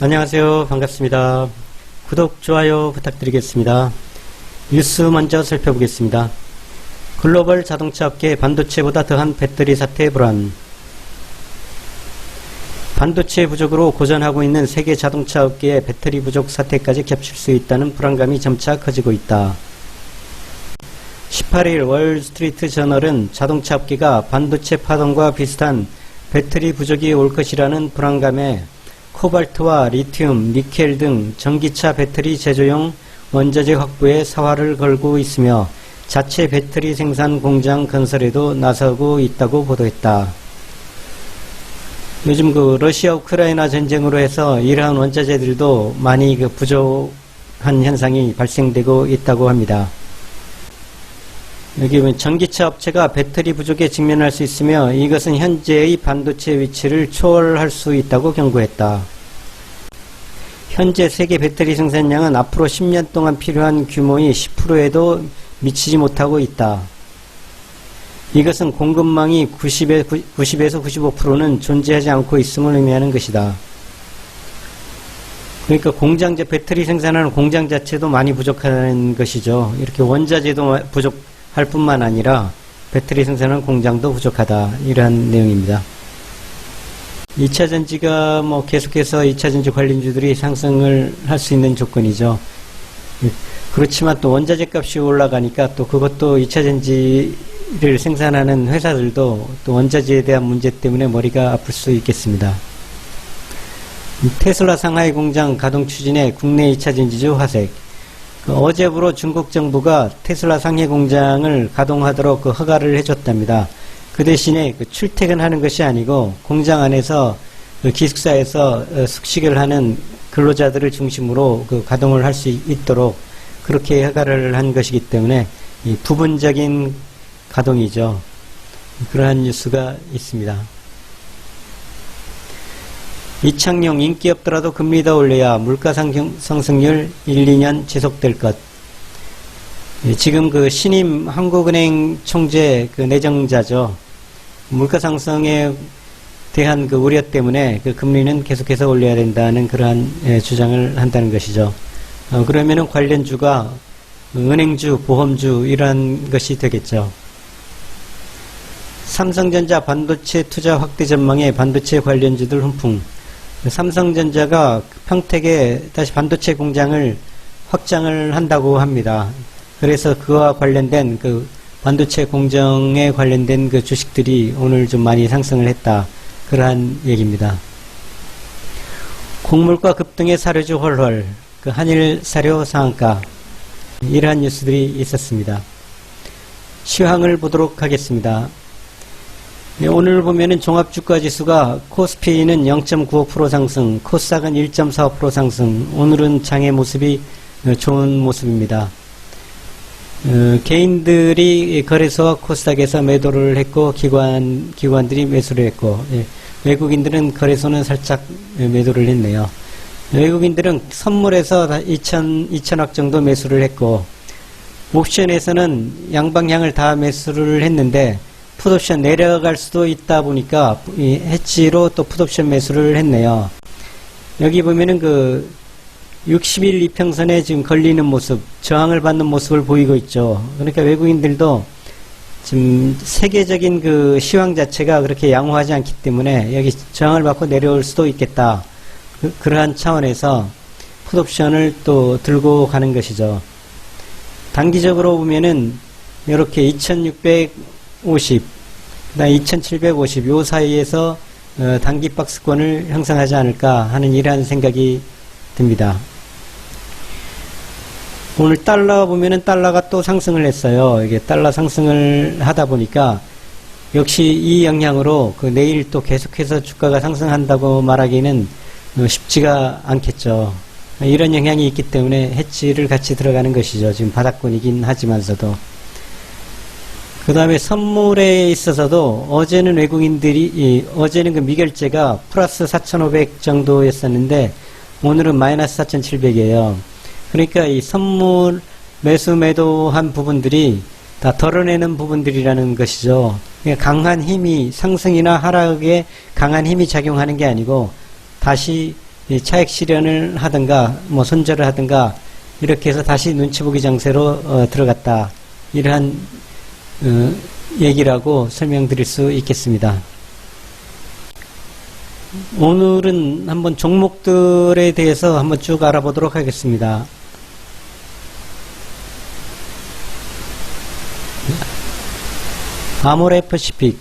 안녕하세요. 반갑습니다. 구독, 좋아요 부탁드리겠습니다. 뉴스 먼저 살펴보겠습니다. 글로벌 자동차 업계 반도체보다 더한 배터리 사태 불안. 반도체 부족으로 고전하고 있는 세계 자동차 업계의 배터리 부족 사태까지 겹칠 수 있다는 불안감이 점차 커지고 있다. 18일 월스트리트 저널은 자동차 업계가 반도체 파동과 비슷한 배터리 부족이 올 것이라는 불안감에 코발트와 리튬, 니켈 등 전기차 배터리 제조용 원자재 확보에 사활을 걸고 있으며 자체 배터리 생산 공장 건설에도 나서고 있다고 보도했다. 요즘 러시아 우크라이나 전쟁으로 해서 이러한 원자재들도 많이 부족한 현상이 발생되고 있다고 합니다. 여기 보면 전기차 업체가 배터리 부족에 직면할 수 있으며 이것은 현재의 반도체 위치를 초월할 수 있다고 경고했다. 현재 세계 배터리 생산량은 앞으로 10년 동안 필요한 규모의 10%에도 미치지 못하고 있다. 이것은 공급망이 90에서 95%는 존재하지 않고 있음을 의미하는 것이다. 그러니까 배터리 생산하는 공장 자체도 많이 부족하다는 것이죠. 이렇게 원자재도 부족할 뿐만 아니라 배터리 생산하는 공장도 부족하다. 이러한 내용입니다. 2차전지가 계속해서 2차전지 관련주들이 상승을 할 수 있는 조건이죠. 그렇지만 또 원자재 값이 올라가니까 또 그것도 2차전지를 생산하는 회사들도 또 원자재에 대한 문제 때문에 머리가 아플 수 있겠습니다. 테슬라 상하이 공장 가동 추진에 국내 2차전지주 화색. 어제부로 중국 정부가 테슬라 상해 공장을 가동하도록 허가를 해줬답니다. 그 대신에 출퇴근하는 것이 아니고 공장 안에서 기숙사에서 숙식을 하는 근로자들을 중심으로 가동을 할 수 있도록 그렇게 허가를 한 것이기 때문에 부분적인 가동이죠. 그러한 뉴스가 있습니다. 이창용 인기 없더라도 금리 더 올려야 물가 상승률 1, 2년 지속될 것. 지금 신임 한국은행 총재 내정자죠. 물가 상승에 대한 우려 때문에 금리는 계속해서 올려야 된다는 그러한 주장을 한다는 것이죠. 그러면은 관련주가 은행주, 보험주 이러한 것이 되겠죠. 삼성전자 반도체 투자 확대 전망에 반도체 관련주들 훈풍. 삼성전자가 평택에 다시 반도체 공장을 확장을 한다고 합니다. 그래서 그와 관련된 반도체 공정에 관련된 주식들이 오늘 좀 많이 상승을 했다. 그러한 얘기입니다. 곡물가 급등의 사료주 헐헐. 한일 사료 상한가. 이러한 뉴스들이 있었습니다. 시황을 보도록 하겠습니다. 오늘 보면은 종합주가 지수가 코스피는 0.95% 상승, 코스닥은 1.45% 상승. 오늘은 장의 모습이 좋은 모습입니다. 개인들이 거래소와 코스닥에서 매도를 했고 기관들이 매수를 했고 외국인들은 거래소는 살짝 매도를 했네요. 외국인들은 선물에서 2천억 정도 매수를 했고 옵션에서는 양방향을 다 매수를 했는데 풋옵션 내려갈 수도 있다 보니까 해지로 또 풋옵션 매수를 했네요. 여기 보면은 60일 이평선에 지금 걸리는 모습, 저항을 받는 모습을 보이고 있죠. 그러니까 외국인들도 지금 세계적인 시황 자체가 그렇게 양호하지 않기 때문에 여기 저항을 받고 내려올 수도 있겠다. 그러한 차원에서 풋옵션을 또 들고 가는 것이죠. 단기적으로 보면은 이렇게 2650, 그다음 2750 요 사이에서 단기 박스권을 형성하지 않을까 하는 이러한 생각이 듭니다. 오늘 달러 보면은 달러가 또 상승을 했어요. 이게 달러 상승을 하다 보니까 역시 이 영향으로 내일 또 계속해서 주가가 상승한다고 말하기는 쉽지가 않겠죠. 이런 영향이 있기 때문에 해지를 같이 들어가는 것이죠. 지금 바닥권이긴 하지만서도. 그 다음에 선물에 있어서도 어제는 어제는 미결제가 플러스 4,500 정도였었는데 오늘은 마이너스 4,700이에요. 그러니까 이 선물 매수 매도한 부분들이 다 덜어내는 부분들이라는 것이죠. 그러니까 강한 힘이 상승이나 하락에 강한 힘이 작용하는 게 아니고 다시 이 차익 실현을 하든가 뭐 손절을 하든가 이렇게 해서 다시 눈치 보기 장세로 들어갔다. 이러한 얘기라고 설명드릴 수 있겠습니다. 오늘은 한번 종목들에 대해서 한번 쭉 알아보도록 하겠습니다. 아모레퍼시픽.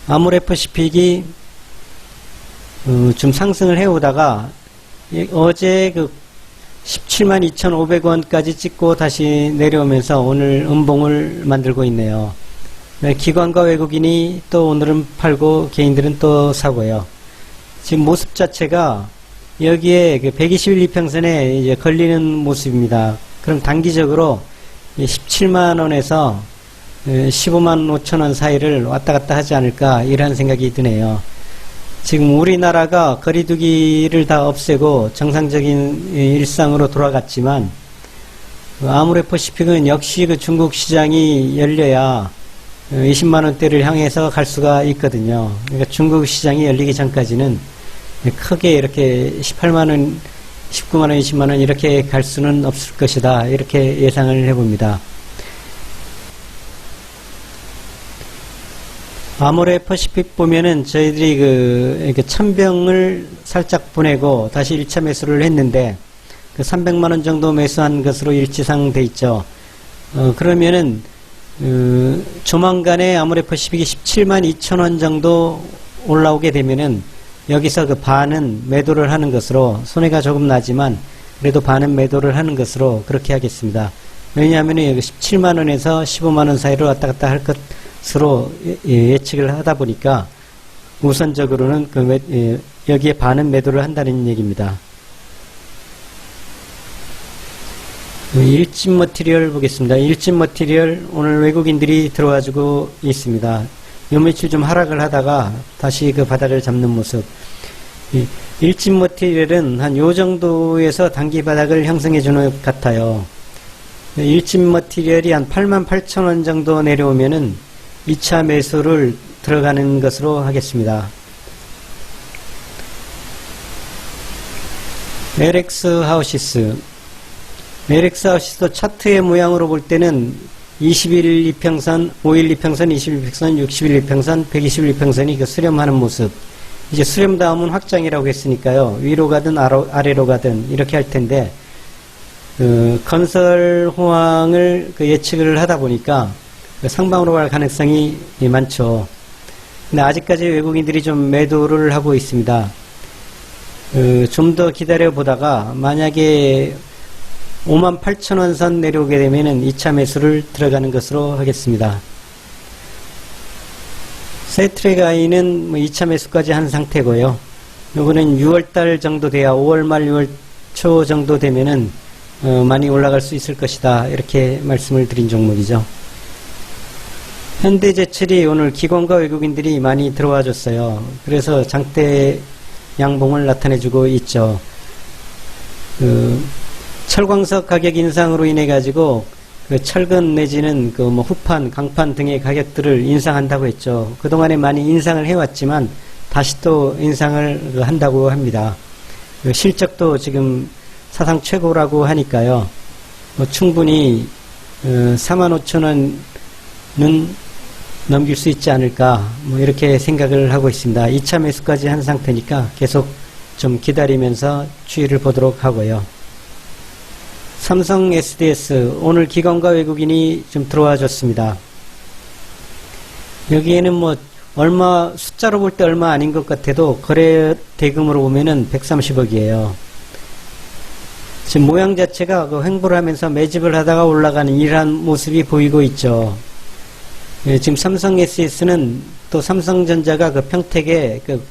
아모레퍼시픽이 좀 상승을 해오다가 어제 그 172,500원까지 찍고 다시 내려오면서 오늘 음봉을 만들고 있네요. 기관과 외국인이 또 오늘은 팔고 개인들은 또 사고요. 지금 모습 자체가 여기에 그 121 이평선에 이제 걸리는 모습입니다. 그럼 단기적으로 17만원에서 15만 5천원 사이를 왔다 갔다 하지 않을까 이런 생각이 드네요. 지금 우리나라가 거리두기를 다 없애고 정상적인 일상으로 돌아갔지만 아모레퍼시픽은 역시 그 중국 시장이 열려야 20만원대를 향해서 갈 수가 있거든요. 그러니까 중국 시장이 열리기 전까지는 크게 이렇게 18만원, 19만원, 20만원 이렇게 갈 수는 없을 것이다. 이렇게 예상을 해봅니다. 아모레퍼시픽 보면은 저희들이 이렇게 1000병을 살짝 보내고 다시 1차 매수를 했는데 그 300만원 정도 매수한 것으로 일치상 돼 있죠. 그러면은 조만간에 아모레퍼시픽이 17만 2천원 정도 올라오게 되면은 여기서 그 반은 매도를 하는 것으로 손해가 조금 나지만 그래도 반은 매도를 하는 것으로 그렇게 하겠습니다. 왜냐하면 여기 17만원에서 15만원 사이로 왔다 갔다 할 것으로 예측을 하다 보니까 우선적으로는 여기에 반은 매도를 한다는 얘기입니다. 일진 머티리얼 보겠습니다. 일진 머티리얼 오늘 외국인들이 들어와주고 있습니다. 요 며칠 좀 하락을 하다가 다시 그 바닥을 잡는 모습. 일진 머티리얼은 한 요 정도에서 단기 바닥을 형성해 주는 것 같아요. 일진 머티리얼이 한 88,000원 정도 내려오면은 2차 매수를 들어가는 것으로 하겠습니다. LX 하우시스. LX 하우시스도 차트의 모양으로 볼 때는 21일 이평선, 5일 이평선, 21일 이평선, 60일 이평선, 120일 이평선이 그 수렴하는 모습. 이제 수렴 다음은 확장이라고 했으니까요. 위로 가든 아래로 가든 이렇게 할 텐데, 건설 호황을 예측을 하다 보니까 상방으로 갈 가능성이 많죠. 근데 아직까지 외국인들이 좀 매도를 하고 있습니다. 좀 더 기다려 보다가 만약에 58,000원 선 내려오게 되면은 2차 매수를 들어가는 것으로 하겠습니다. 세트랙아이는 2차 매수까지 한 상태고요. 요거는 6월달 정도 돼야 5월 말 6월 초 정도 되면은 많이 올라갈 수 있을 것이다. 이렇게 말씀을 드린 종목이죠. 현대제철이 오늘 기관과 외국인들이 많이 들어와 줬어요. 그래서 장대 양봉을 나타내주고 있죠. 철광석 가격 인상으로 인해 가지고 그 철근 내지는 그 뭐 후판, 강판 등의 가격들을 인상한다고 했죠. 그동안에 많이 인상을 해왔지만 다시 또 인상을 한다고 합니다. 실적도 지금 사상 최고라고 하니까요. 충분히 45,000원은 넘길 수 있지 않을까 이렇게 생각을 하고 있습니다. 2차 매수까지 한 상태니까 계속 좀 기다리면서 추이를 보도록 하고요. 삼성 SDS 오늘 기관과 외국인이 좀 들어와 줬습니다. 여기에는 뭐 얼마 숫자로 볼 때 얼마 아닌 것 같아도 거래 대금으로 보면은 130억이에요. 지금 모양 자체가 그 횡보를 하면서 매집을 하다가 올라가는 이러한 모습이 보이고 있죠. 지금 삼성 SS는 또 삼성전자가 그 평택에 그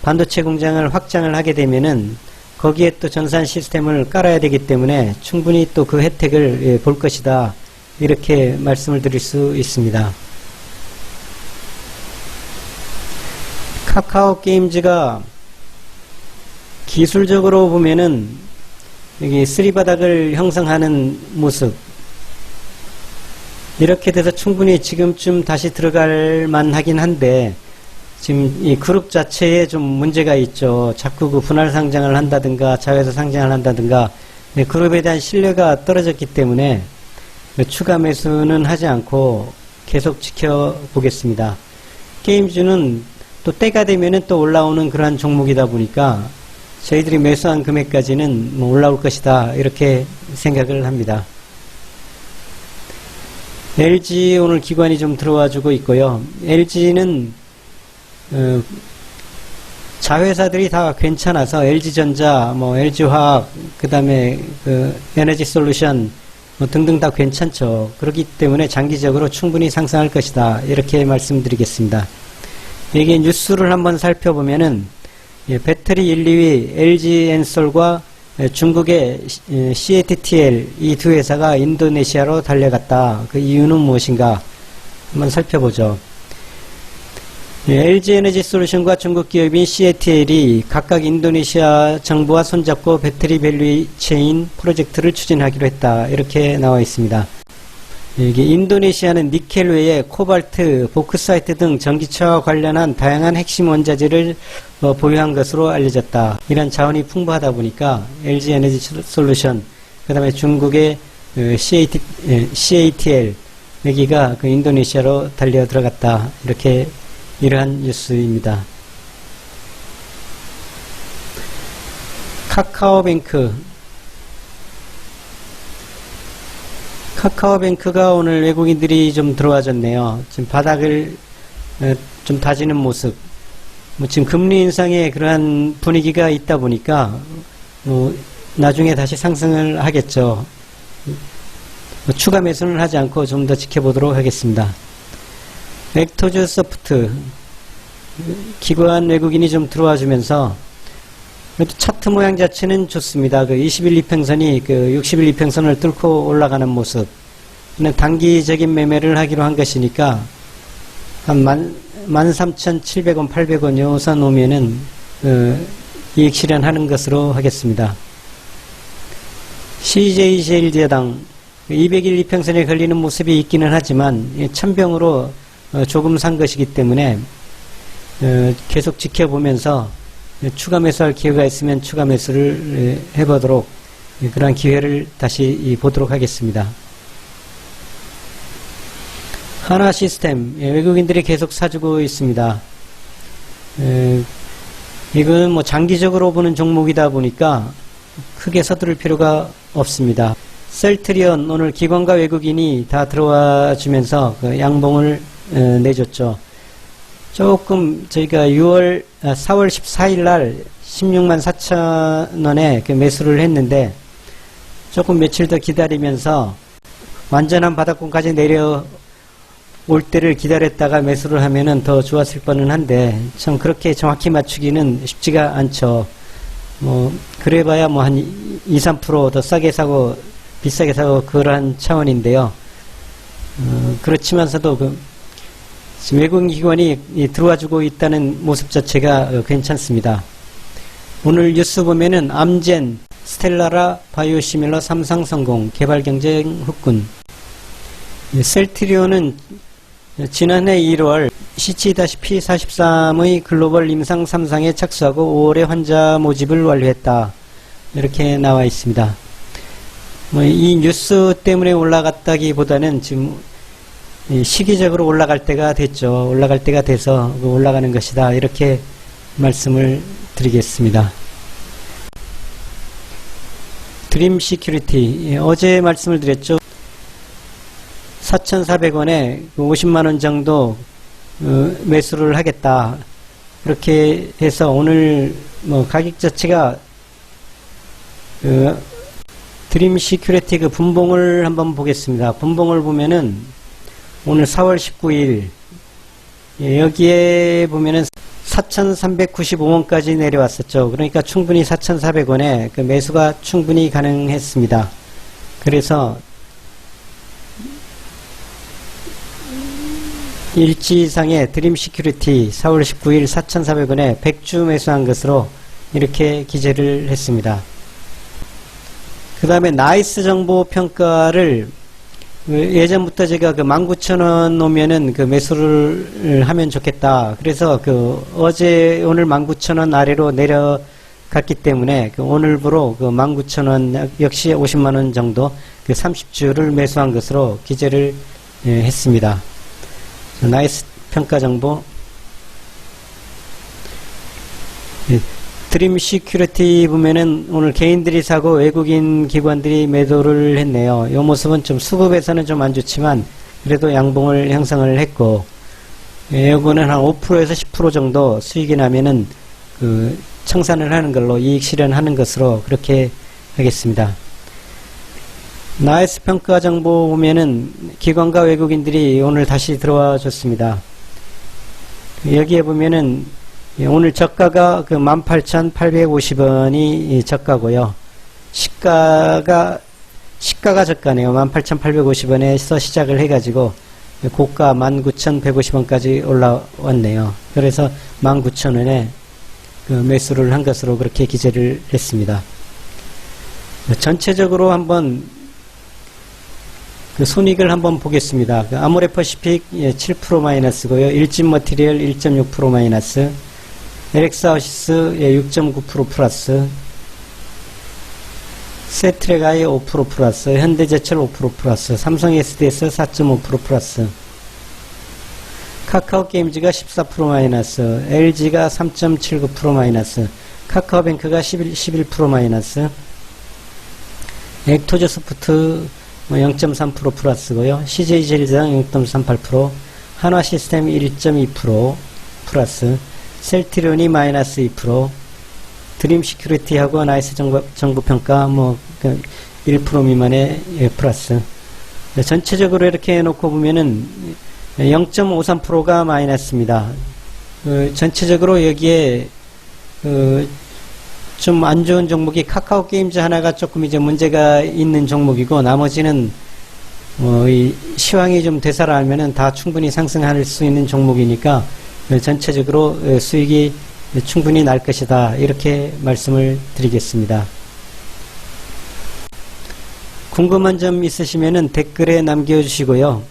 반도체 공장을 확장을 하게 되면은 거기에 또 전산 시스템을 깔아야 되기 때문에 충분히 또 그 혜택을 볼 것이다. 이렇게 말씀을 드릴 수 있습니다. 카카오 게임즈가 기술적으로 보면은 여기 쓰리바닥을 형성하는 모습. 이렇게 돼서 충분히 지금쯤 다시 들어갈 만하긴 한데 지금 이 그룹 자체에 좀 문제가 있죠. 자꾸 그 분할 상장을 한다든가 자회사 상장을 한다든가 그룹에 대한 신뢰가 떨어졌기 때문에 추가 매수는 하지 않고 계속 지켜보겠습니다. 게임주는 또 때가 되면은 또 올라오는 그러한 종목이다 보니까 저희들이 매수한 금액까지는 뭐 올라올 것이다 이렇게 생각을 합니다. LG 오늘 기관이 좀 들어와 주고 있고요. LG는 자회사들이 다 괜찮아서 LG전자, 뭐 LG화학, 그 다음에 그 에너지솔루션 뭐 등등 다 괜찮죠. 그렇기 때문에 장기적으로 충분히 상승할 것이다 이렇게 말씀드리겠습니다. 이게 뉴스를 한번 살펴보면은 배터리 1, 2위 LG엔솔과 중국의 CATL 이 두 회사가 인도네시아로 달려갔다. 그 이유는 무엇인가 한번 살펴보죠. LG에너지솔루션과 중국 기업인 CATL이 각각 인도네시아 정부와 손잡고 배터리 밸류체인 프로젝트를 추진하기로 했다. 이렇게 나와 있습니다. 여기 인도네시아는 니켈 외에 코발트, 보크사이트 등 전기차와 관련한 다양한 핵심 원자재를 보유한 것으로 알려졌다. 이런 자원이 풍부하다 보니까 LG에너지솔루션, 그 다음에 중국의 CATL 여기가 그 인도네시아로 달려 들어갔다. 이렇게 이러한 뉴스입니다. 카카오뱅크가 오늘 외국인들이 좀 들어와줬네요. 지금 바닥을 좀 다지는 모습. 뭐 지금 금리 인상에 그러한 분위기가 있다 보니까 나중에 다시 상승을 하겠죠. 추가 매수는 하지 않고 좀 더 지켜보도록 하겠습니다. 벡터즈 소프트 기관 외국인이 좀 들어와 주면서 차트 모양 자체는 좋습니다. 그 20일 이평선이 그 60일 이평선을 뚫고 올라가는 모습. 단기적인 매매를 하기로 한 것이니까 한 13,700원, 800원 요선 오면은 이익 실현하는 것으로 하겠습니다. CJ제일제당 200일 이평선에 걸리는 모습이 있기는 하지만 천병으로 조금 산 것이기 때문에 계속 지켜보면서 추가 매수할 기회가 있으면 추가 매수를 해보도록 그러한 기회를 다시 보도록 하겠습니다. 하나시스템 외국인들이 계속 사주고 있습니다. 이건 뭐 장기적으로 보는 종목이다 보니까 크게 서두를 필요가 없습니다. 셀트리온 오늘 기관과 외국인이 다 들어와 주면서 그 양봉을 내줬죠. 조금 저희가 4월 14일 날 16만 4천 원에 그 매수를 했는데 조금 며칠 더 기다리면서 완전한 바닥권까지 내려올 때를 기다렸다가 매수를 하면은 더 좋았을 뻔은 한데 참 그렇게 정확히 맞추기는 쉽지가 않죠. 뭐 그래봐야 뭐 한 2, 3% 더 싸게 사고 비싸게 사고 그러한 차원인데요. 그렇지만서도 지금 외국인 기관이 들어와주고 있다는 모습 자체가 괜찮습니다. 오늘 뉴스 보면은 암젠, 스텔라라, 바이오시밀러, 삼성성공, 개발경쟁 흑군. 셀트리온은 지난해 1월 C-P43의 글로벌 임상 3상에 착수하고 5월에 환자 모집을 완료했다. 이렇게 나와 있습니다. 이 뉴스 때문에 올라갔다기보다는 지금 시기적으로 올라갈 때가 됐죠. 올라갈 때가 돼서 올라가는 것이다. 이렇게 말씀을 드리겠습니다. 드림 시큐리티 어제 말씀을 드렸죠. 4,400원에 50만원 정도 매수를 하겠다. 그렇게 해서 오늘 가격 자체가 드림 시큐리티 그 분봉을 한번 보겠습니다. 분봉을 보면은 오늘 4월 19일 여기에 보면은 4,395원까지 내려왔었죠. 그러니까 충분히 4,400원에 그 매수가 충분히 가능했습니다. 그래서 일지상의 드림 시큐리티 4월 19일 4,400원에 100주 매수한 것으로 이렇게 기재를 했습니다. 그 다음에 나이스 정보 평가를 예전부터 제가 그 19,000원 오면은 그 매수를 하면 좋겠다. 그래서 오늘 19,000원 아래로 내려갔기 때문에 오늘부로 19,000원 역시 50만원 정도 30주를 매수한 것으로 기재를 했습니다. 나이스 평가 정보. 드림 시큐리티 보면은 오늘 개인들이 사고 외국인 기관들이 매도를 했네요. 이 모습은 좀 수급에서는 좀 안 좋지만 그래도 양봉을 형성을 했고, 요거는 한 5%에서 10% 정도 수익이 나면은 청산을 하는 걸로 이익 실현하는 것으로 그렇게 하겠습니다. 나이스 평가 정보 보면은 기관과 외국인들이 오늘 다시 들어와 줬습니다. 여기에 보면은 오늘 저가가 18,850원이 저가고요. 시가가 저가네요. 18,850원에서 시작을 해가지고 고가 19,150원까지 올라왔네요. 그래서 19,000원에 매수를 한 것으로 그렇게 기재를 했습니다. 전체적으로 한번 손익을 한번 보겠습니다. 아모레퍼시픽 7% 마이너스고요. 일진머티리얼 1.6% 마이너스, LX아우시스 6.9% 플러스, 세트랙아이 5% 플러스, 현대제철 5% 플러스, 삼성 SDS 4.5% 플러스, 카카오게임즈가 14% 마이너스, LG가 3.79% 마이너스, 카카오뱅크가 11% 마이너스, 액토저소프트 0.3% 플러스고요. CJ제일장 0.38%, 한화시스템 1.2% 플러스, 셀트리온이 마이너스 2%, 드림시큐리티하고 나이스 정보평가 1% 미만의 플러스. 전체적으로 이렇게 해놓고 보면은 0.53%가 마이너스입니다. 전체적으로 여기에 좀 안 좋은 종목이 카카오게임즈 하나가 조금 이제 문제가 있는 종목이고, 나머지는 이 시황이 좀 되살아나면은 다 충분히 상승할 수 있는 종목이니까 전체적으로 수익이 충분히 날 것이다, 이렇게 말씀을 드리겠습니다. 궁금한 점 있으시면은 댓글에 남겨주시고요.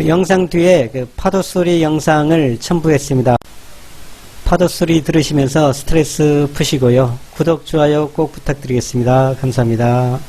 영상 뒤에 파도소리 영상을 첨부했습니다. 파도소리 들으시면서 스트레스 푸시고요. 구독, 좋아요 꼭 부탁드리겠습니다. 감사합니다.